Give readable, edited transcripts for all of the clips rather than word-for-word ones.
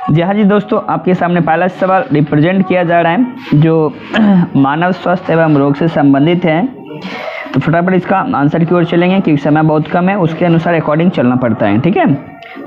जी हाँ जी दोस्तों, आपके सामने पहला सवाल रिप्रेजेंट किया जा रहा है जो मानव स्वास्थ्य एवं रोग से संबंधित है। तो फटाफट इसका आंसर की ओर चलेंगे क्योंकि समय बहुत कम है, उसके अनुसार अकॉर्डिंग चलना पड़ता है। ठीक है,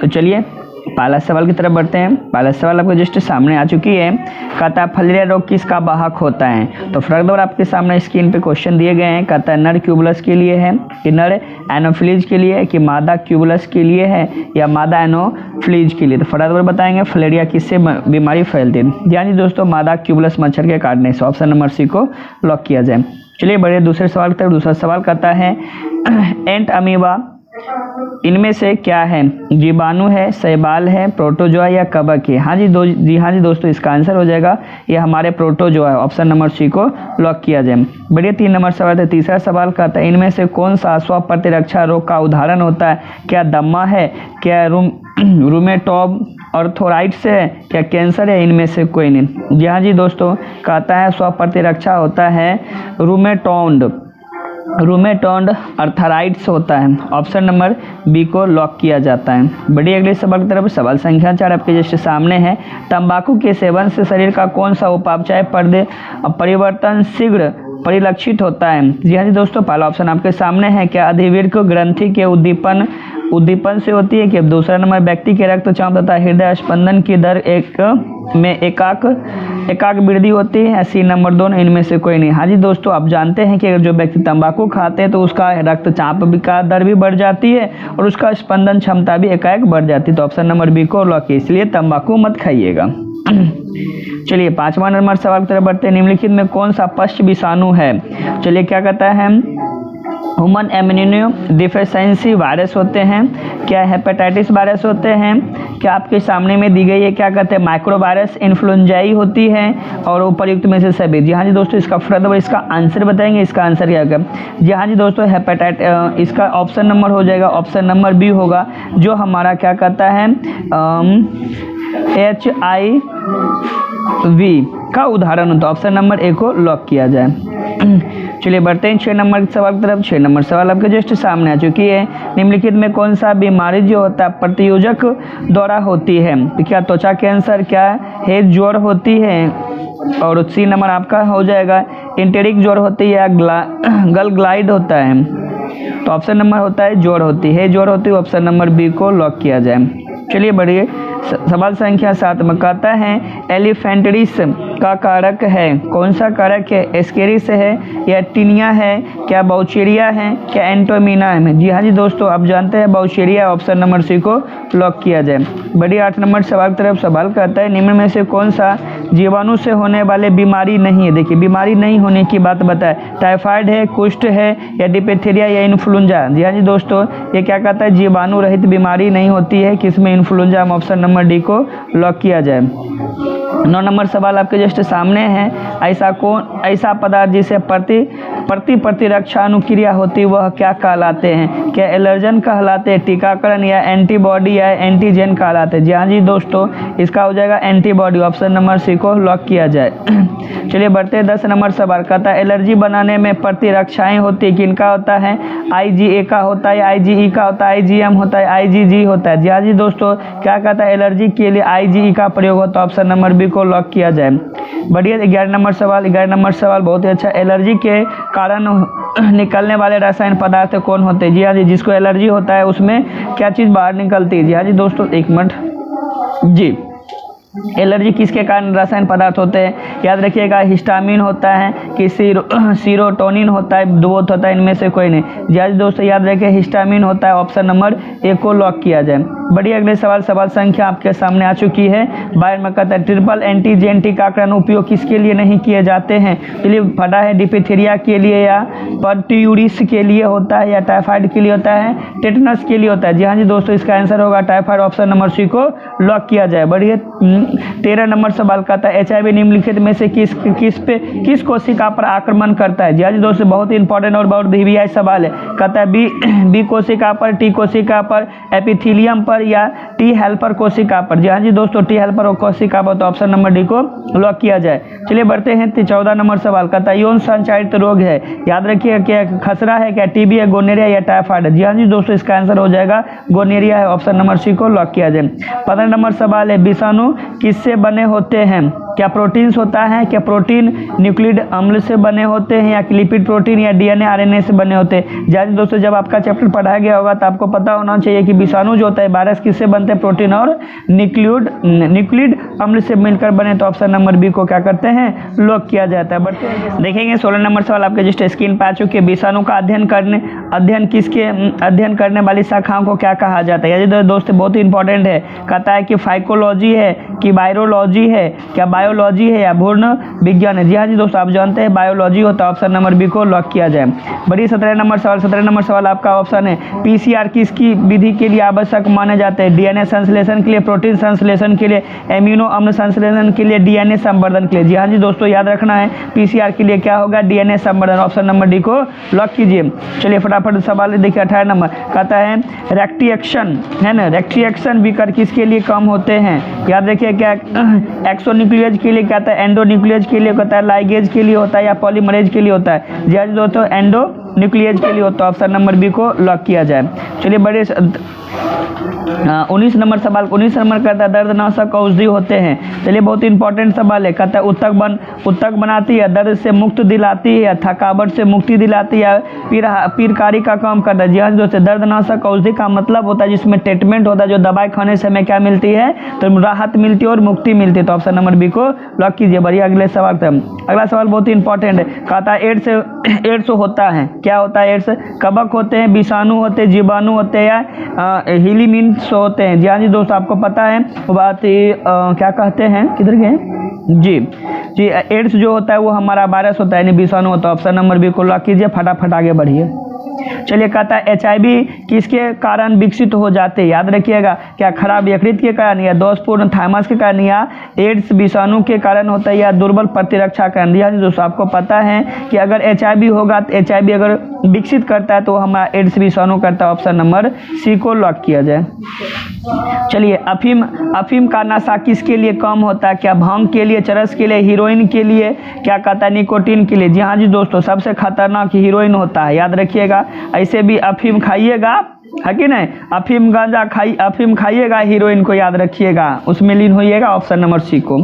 तो चलिए पहला सवाल की तरफ बढ़ते हैं। पहला सवाल आपको जस्ट सामने आ चुकी है। कहता है फलेरिया रोग किसका वाहक होता है। तो फटाफट आपके सामने स्क्रीन पे क्वेश्चन दिए गए हैं। कहता है नर क्यूबुलस के लिए है कि नर एनोफिलीज के लिए, कि मादा क्यूबुलस के लिए है या मादा एनोफिलीज के लिए। तो फटाफट बताएंगे फलेरिया किससे बीमारी फैलती है। यानी दोस्तों मादा क्यूबुलस मच्छर के काटने से। ऑप्शन नंबर सी को लॉक किया जाए। चलिए बढ़िए दूसरे सवाल की तरफ। दूसरा सवाल कहता है एंट अमीबा इनमें से क्या है। जीवाणु है, शैवाल है, प्रोटोजोआ या कवक है। हाँ जी दोस्तों, इसका आंसर हो जाएगा ये हमारे प्रोटोजोआ है। ऑप्शन नंबर सी को लॉक किया जाए। बढ़िया 3 नंबर सवाल है। तीसरा सवाल कहता है इनमें से कौन सा स्व प्रतिरक्षा रोग का उदाहरण होता है। क्या दम्मा है, क्या रूमेटॉइड आर्थराइटिस है, क्या कैंसर है, इनमें से कोई नहीं। जी हाँ जी दोस्तों, कहता है स्व प्रतिरक्षा होता है रूमेटॉइड आर्थराइटिस होता है। ऑप्शन नंबर बी को लॉक किया जाता है। बढ़िए अगले सवाल की तरफ। सवाल संख्या 4 आपके जैसे सामने है। तंबाकू के सेवन से शरीर का कौन सा उपापचय परिवर्तन शीघ्र परिलक्षित होता है। जी हाँ जी दोस्तों, पहला ऑप्शन आपके सामने है। क्या अधिवृक्क ग्रंथि के उद्दीपन से होती है। कि दूसरा नंबर व्यक्ति के रक्तचाप तथा हृदय स्पंदन की दर एकाक वृद्धि होती है। सी नंबर 2 इनमें से कोई नहीं। हाँ जी दोस्तों, आप जानते हैं कि अगर जो व्यक्ति तंबाकू खाते हैं तो उसका रक्तचाप का दर भी बढ़ जाती है और उसका स्पंदन क्षमता भी एकाएक बढ़ जाती है। तो ऑप्शन नंबर बी को लॉक, इसलिए तंबाकू मत खाइएगा। चलिए 5वां नंबर सवाल की तरफ बढ़ते हैं। निम्नलिखित में कौन सा पश्च विषाणु है। चलिए क्या कहता है ह्यूमन इम्यूनो डिफिशिएंसी वायरस होते हैं, क्या हेपेटाइटिस वायरस होते हैं, क्या आपके सामने में दी गई है क्या कहते हैं माइक्रो वायरस इन्फ्लुएंजाई होती है और उपर्युक्त में से सभी। जी हाँ जी दोस्तों, इसका फटाफट इसका आंसर बताएंगे। इसका आंसर क्या होगा। जी हाँ जी दोस्तों, हेपेटाइट इसका ऑप्शन नंबर हो जाएगा, ऑप्शन नंबर बी होगा जो हमारा क्या कहता है HIV का उदाहरण होता है। ऑप्शन नंबर ए को लॉक किया जाए। चलिए बढ़ते हैं 6 नंबर के सवाल की तरफ। 6 नंबर सवाल आपके जस्ट सामने आ चुकी है। निम्नलिखित में कौन सा बीमारी जो होता है प्रतियोजक द्वारा होती है। क्या त्वचा कैंसर, क्या हेज ज्वर होती है और सी नंबर आपका हो जाएगा इंटेरिक ज्वर होती है या गल ग्लाइड होता है। तो ऑप्शन नंबर होता है ज्वर होती है, ज्वर होती है। ऑप्शन नंबर बी को लॉक किया जाए। चलिए बढ़िए सवाल संख्या 7 में कहता है एलिफेंटरिस का कारक है। कौन सा कारक है। एस्केरिस है या टीनिया है, क्या बाउचेरिया है, क्या एंटोमिना है। जी हाँ जी दोस्तों, आप जानते हैं बाउचेरिया। ऑप्शन नंबर सी को लॉक किया जाए। बढ़िया 8 नंबर सवाल की तरफ। सवाल कहता है निम्न में से कौन सा जीवाणु से होने वाले बीमारी नहीं है। देखिए बीमारी नहीं होने की बात बताए। टाइफाइड है, कुष्ठ है या डिप्थीरिया या इन्फ्लुएंजा। जी हाँ जी दोस्तों, ये क्या कहता है जीवाणु रहित बीमारी नहीं होती है। किसमें इन्फ्लुएंजा। ऑप्शन नंबर डी को लॉक किया जाए। 9 नंबर सवाल आपके जस्ट सामने है। ऐसा पदार्थ जिसे प्रतिरक्षा अनुक्रिया होती वह क्या कहलाते हैं। क्या एलर्जन कहलाते हैं, टीकाकरण या एंटीबॉडी या एंटीजन कहलाते हैं। जी हाँ जी दोस्तों, इसका हो जाएगा एंटीबॉडी। ऑप्शन नंबर सी को लॉक किया जाए। चलिए बढ़ते हैं 10 नंबर सवाल कहता है एलर्जी बनाने में प्रतिरक्षाएं होती है। किनका होता है। IgA का होता है, IgE का होता है, IgM होता है, IgG होता है। जी हाँ जी दोस्तों, क्या कहता है एलर्जी के लिए IgE का प्रयोग होता है। ऑप्शन नंबर बी को लॉक किया जाए। बढ़िया 11 नंबर सवाल। 11 नंबर सवाल बहुत ही अच्छा। एलर्जी के कारण निकलने वाले रासायन पदार्थ कौन होते हैं। जी हाँ जी, जिसको एलर्जी होता है उसमें क्या चीज़ बाहर निकलती है। जी हाँ जी दोस्तों, एक मिनट जी, एलर्जी किसके कारण रासायन पदार्थ होते हैं। याद रखिएगा हिस्टामिन होता है कि सीरोटोनिन होता है, दो होता है, इनमें से कोई नहीं। जी हाँ जी दोस्तों, याद रखिए हिस्टामिन होता है। ऑप्शन नंबर ए को लॉक किया जाए। बढ़िया अगले सवाल संख्या आपके सामने आ चुकी है। बाहर में कहता है ट्रिपल एंटीजन टीकाकरण उपयोग किसके लिए नहीं किए जाते हैं। चलिए फटा है डिप्थीरिया के लिए या पर्ट्यूरिस के लिए होता है या टाइफाइड के लिए होता है, टेटनस के लिए होता है। जी हाँ जी दोस्तों, इसका आंसर होगा टाइफाइड। ऑप्शन नंबर सी को लॉक किया जाए। बढ़िया 13 नंबर सवाल कहता है HIV निम्नलिखित में से किस कोशिका पर आक्रमण करता है। जी हाँ जी दोस्तों, बहुत इंपॉर्टेंट और बहुत वीवीआई सवाल है। कहता है बी कोशिका पर, टी कोशिका पर, एपिथीलियम पर पर या टी हेल्पर कोशिका पर? जी हाँ जी दोस्तों, टी हेल्पर और कोशिका पर, तो ऑप्शन नंबर डी को लॉक किया जाए। चलिए बढ़ते हैं 14 नंबर सवाल। कहता है यौन संचारित रोग है, याद रखिए क्या खसरा है, क्या टीबी है, गोनेरिया या टाइफाइड है? जी हाँ जी दोस्तों, इसका आंसर हो जाएगा गोनेरिया है, ऑप्शन नंबर सी को लॉक किया जाए। 15 नंबर सवाल है, विषाणु किससे बने होते हैं? क्या प्रोटीन्स होता है, क्या प्रोटीन न्यूक्लिक अम्ल से बने होते हैं, या लिपिड प्रोटीन या डीएनए आरएनए से बने होते हैं? जी हाँ जी दोस्तों, जब आपका चैप्टर पढ़ाया गया होगा तो आपको पता होना चाहिए कि विषाणु जो होता है वायरस किससे बनते हैं? प्रोटीन और न्यूक्लिड अम्ल से मिलकर बने, तो ऑप्शन नंबर बी को क्या करते हैं? लॉक किया जाता है। बट देखेंगे 16 नंबर सवाल आपके जस्ट स्क्रीन पर आ चुके हैं। विषाणु का अध्ययन करने वाली शाखाओं को क्या कहा जाता है? ये दोस्तों बहुत ही इंपॉर्टेंट है। कहता है कि फाइकोलॉजी है, कि वायरोलॉजी है, क्या बायोलॉजी है, या भ्रूण विज्ञान है? जी हाँ जी दोस्तों, आप जानते हैं बायोलॉजी होता है, ऑप्शन नंबर बी को लॉक किया जाए। बढ़िए 17 नंबर सवाल। 17 नंबर सवाल आपका ऑप्शन है, पीसीआर किसकी विधि के लिए आवश्यक माने जाते हैं? डीएनए संश्लेषण के लिए, प्रोटीन संश्लेषण के लिए, एमिनो अम्ल संश्लेषण के लिए, डीएनए संवर्धन के लिए? जी हाँ जी दोस्तों, याद रखना है पीसीआर के लिए क्या होगा? डीएनए संवर्धन, ऑप्शन नंबर डी को लॉक कीजिए। चलिए फटाफट सवाल देखिए 18 नंबर। कहता है रेक्टिएक्शन है ना, रेक्टिएक्शन विकर किसके लिए कम होते हैं? याद रखिए क्या एक्सोन्यूक्लियज के लिए कहता है, एंडोन्यूक्लियज के लिए कहता है, लाइगेज के लिए होता है, या पॉलीमरेज के लिए होता है? जी हाँ जी दोस्तों, एंडोन्यूक्लियज के लिए होता है, ऑप्शन नंबर बी को लॉक किया जाए। चलिए बड़े 19 नंबर सवाल। 19 नंबर कहता है दर्दनाशक औषधि होते हैं। चलिए बहुत इंपॉर्टेंट सवाल है। कहता है उत्तक बनाती है, दर्द से मुक्त दिलाती है, थकावट से मुक्ति दिलाती है, पीरकारी का काम करता है? जी हाँ दोस्तों, दर्दनाशक औषधि का मतलब होता है जिसमें ट्रीटमेंट होता है, जो दवाई खाने से हमें क्या मिलती है? तो राहत मिलती है और मुक्ति मिलती है, तो ऑप्शन नंबर बी को लॉक कीजिए। बढ़िया अगले सवाल से। अगला सवाल बहुत ही इंपॉर्टेंट है। कहता है एड्स होता है, क्या होता है? एड्स कवक होते हैं, विषाणु होते हैं, जीवाणु होते हैं, या हेलिमिन्स होते हैं? जी हाँ जी दोस्तों, आपको पता है वो बात क्या कहते हैं, किधर गए जी जी एड्स जो होता है वो हमारा वायरस होता है, यानी विषाणु होता है, ऑप्शन नंबर बी को लॉक कीजिए। फटाफट आगे बढ़िए। चलिए कहता है एचआईवी किसके कारण विकसित हो जाते हैं? याद रखिएगा, क्या खराब यकृत के कारण, या दोषपूर्ण थाइमस के कारण, या एड्स विषाणु के कारण होता है, या दुर्बल प्रतिरक्षा कारण? जी हाँ जी दोस्तों, आपको पता है कि अगर एचआईवी होगा तो एचआईवी अगर विकसित करता है तो हमारा एड्स विषाणु करता है, ऑप्शन नंबर सी को लॉक किया जाए। चलिए अफीम का नशा किसके लिए कम होता है? क्या भांग के लिए, चरस के लिए, हीरोइन के लिए, क्या कहता है निकोटीन के लिए? जी हाँ जी दोस्तों, सबसे खतरनाक हीरोइन होता है, याद रखिएगा। ऐसे भी अफीम खाइएगा है कि नहीं, अफीम गांजा अफीम खाइएगा, हीरोइन को याद रखिएगा, उसमें लीन होइएगा, ऑप्शन नंबर सी को।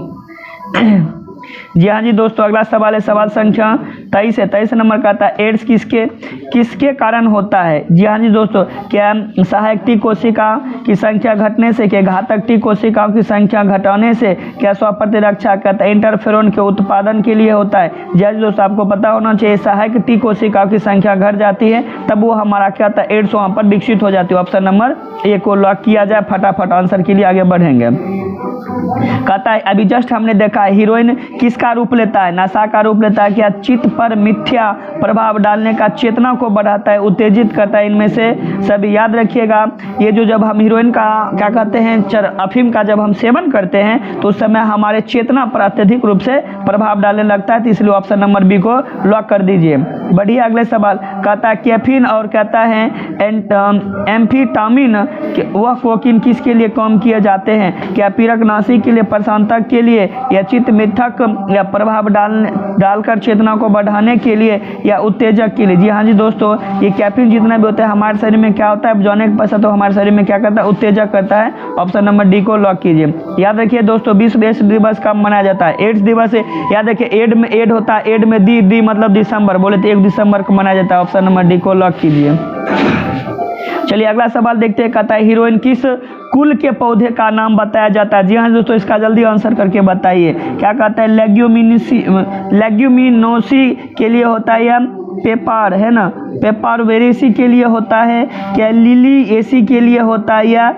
जी हाँ जी दोस्तों, अगला सवाल है सवाल संख्या 23 है। 23 नंबर का आता है एड्स किसके कारण होता है? जी हाँ जी दोस्तों, क्या सहायक टी कोशिका की संख्या घटने से, क्या घातक टी कोशिकाओं की संख्या घटाने से, क्या स्वप्रतिरक्षा कहता है इंटरफेरोन के उत्पादन के लिए होता है? जी हाँ जी दोस्तों, आपको पता होना चाहिए सहायक टी कोशिकाओं की संख्या घट जाती है तब वो हमारा क्या होता है? एड्स वहाँ पर विकसित हो जाती है, ऑप्शन नंबर ए को लॉक किया जाए। फटाफट आंसर के लिए आगे बढ़ेंगे। कहता है अभी जस्ट हमने देखा है हीरोइन किसका रूप लेता है? नशा का रूप लेता है। क्या चित्त पर मिथ्या प्रभाव डालने का, चेतना को बढ़ाता है, उत्तेजित करता है? इनमें से सभी याद रखिएगा। ये जो जब हम हीरोइन का क्या कहते हैं अफीम का जब हम सेवन करते हैं तो उस समय हमारे चेतना पर अत्यधिक रूप से प्रभाव डालने लगता है, तो इसलिए ऑप्शन नंबर बी को लॉक कर दीजिए। बढ़िए अगले सवाल। कहता है कैफीन और कहता है एम्फीटामिन वह कोकीन किसके लिए कम किए जाते हैं? क्या पीरकनाशी के लिए, प्रशांतक के लिए, या चित्त मिथक या प्रभाव डालकर चेतना को बढ़ाने के लिए, या उत्तेजक के लिए? जी हाँ जी दोस्तों, ये कैफीन जितना भी होता है हमारे शरीर में क्या होता है? जाने के पश्चात तो हमारे शरीर में क्या करता है? उत्तेजक करता है, ऑप्शन नंबर डी को लॉक कीजिए। याद रखिए दोस्तों, विश्व एड्स दिवस कब मनाया जाता है? एड्स दिवस याद रखिए, एड में एड होता है, एड में दी मतलब दिसंबर, बोले तो 1 दिसंबर को मनाया जाता है, ऑप्शन नंबर डी को लॉक कीजिए। चलिए अगला सवाल देखते हैं। कहता है हीरोइन किस कुल के पौधे का नाम बताया जाता है? जी हाँ दोस्तों, इसका जल्दी आंसर करके बताइए। क्या कहता है? लेग्यूमिनोसी के लिए होता है, या पेपार है ना, पेपारवेरेसी के लिए होता है, क्या लिलिएसी के लिए होता है, या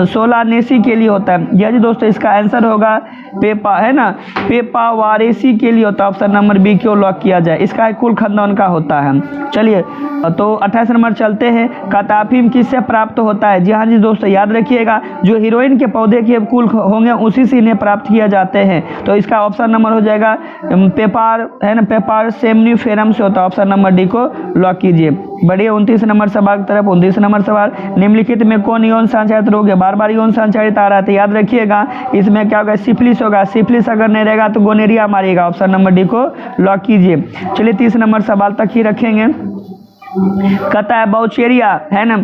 सोलानेसी के लिए होता है? जी दोस्तों, इसका आंसर होगा पेपा है ना, पेपावारेसी के लिए होता है, ऑप्शन नंबर बी को लॉक किया जाए। इसका कुल खानदान का होता है। चलिए तो 28 नंबर चलते हैं। काताफीम किससे प्राप्त होता है? जी हाँ जी दोस्तों, याद रखिएगा जो हीरोइन के पौधे के कुल होंगे उसी से इन्हें प्राप्त किया जाते हैं, तो इसका ऑप्शन नंबर हो जाएगा पेपार है ना, पेपार सेमनीफेरम से होता है, ऑप्शन नंबर डी को लॉक कीजिए। बढ़िए 29 नंबर सवाल की तरफ। 29 नंबर सवाल, निम्नलिखित में कौन यौन संचारित रोग है? बार बार यौन संचारित आ रहा है तो याद रखिएगा इसमें क्या होगा, सिफिलिस होगा। सिफिलिस अगर नहीं रहेगा तो गोनेरिया मारिएगा। ऑप्शन नंबर डी को लॉक कीजिए। चलिए 30 नंबर सवाल तक ही रखेंगे। कहता है बाउचेरिया है ना,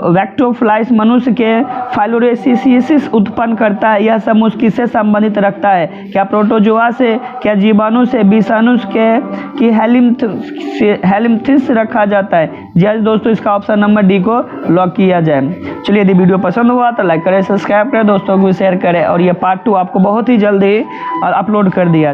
बैक्टोफ्लाइस मनुष्य के फाइलोरेसिस उत्पन्न करता है। यह समूह किससे संबंधित रखता है? क्या प्रोटोजोआ से, क्या जीवाणु से, विषाणु के, कि हेलिम्थिस रखा जाता है? जी दोस्तों इसका ऑप्शन नंबर डी को लॉक किया जाए। चलिए यदि वीडियो पसंद हुआ तो लाइक करें, सब्सक्राइब करें, दोस्तों को शेयर करें और ये पार्ट 2 आपको बहुत ही जल्दी अपलोड कर दिया